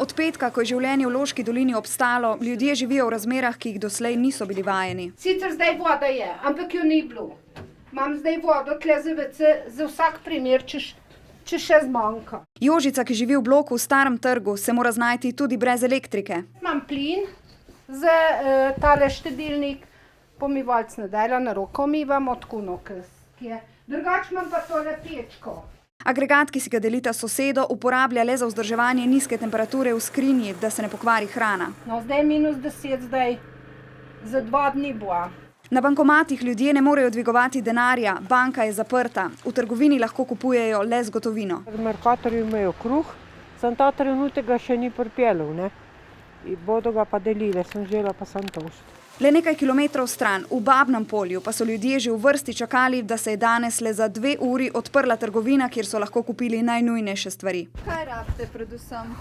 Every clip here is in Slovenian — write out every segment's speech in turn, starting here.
Od petka, ko je življenje v Loški dolini obstalo, ljudje živijo v razmerah, ki jih doslej niso bili vajeni. Sicer zdaj voda je, ampak jo ni bilo. Imam zdaj vodo tle za WC, za vsak primer, če še zmanjka. Jožica, ki živi v bloku v Starem trgu, se mora znajti tudi brez elektrike. Imam plin za tale štedilnik, pomivalc nedelja, na roko umivam, odkuno, ki je. Drugače imam pa tole pečko. Agregat, ki si ga delita s sosedo, uporablja le za vzdrževanje nizke temperature v skrinji, da se ne pokvari hrana. No, zdaj -10, zdaj za 2 dni bo. Na bankomatih ljudje ne morejo dvigovati denarja, banka je zaprta. V trgovini lahko kupujejo le z gotovino. V Mercatorju imajo kruh, sem ta trenutek ga še ni pripeljal, ne. Bodo ga pa delile, sem žela pa sem toast. Le nekaj kilometrov stran, v Babnem Polju, pa so ljudje že v vrsti čakali, da se je danes le za 2 uri odprla trgovina, kjer so lahko kupili najnujnejše stvari. Kaj rabite predvsem?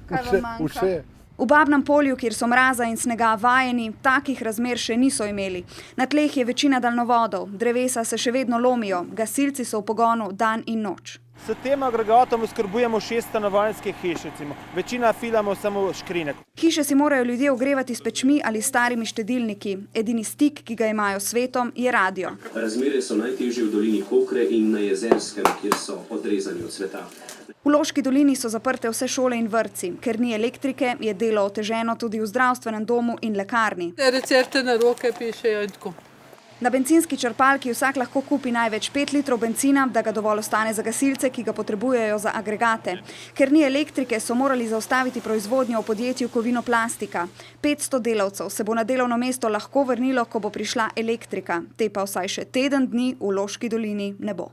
Kaj vam manjka? V Babnem Polju, kjer so mraza in snega vajeni, takih razmer še niso imeli. Na tleh je večina daljnovodov, drevesa se še vedno lomijo, gasilci so v pogonu dan in noč. S tem agregatom oskrbujemo 6 stanovanjskih hiš, recimo. Večina filamo samo škrinek. Hiše si morajo ljudje ogrevati s pečmi ali starimi štedilniki. Edini stik, ki ga imajo s svetom, je radio. Razmere so najtežje v dolini Kokre in na Jezerskem, kjer so odrezani od sveta. V Loški dolini so zaprte vse šole in vrtci. Ker ni elektrike, je delo oteženo tudi v zdravstvenem domu in lekarni. Recepte na roke pišejo in tako. Na bencinski črpalki vsak lahko kupi največ 5 litrov bencina, da ga dovolj ostane za gasilce, ki ga potrebujejo za agregate. Ker ni elektrike, so morali zaustaviti proizvodnjo v podjetju Kovinoplastika. 500 delavcev se bo na delovno mesto lahko vrnilo, ko bo prišla elektrika. Te pa vsaj še teden dni v Loški dolini ne bo.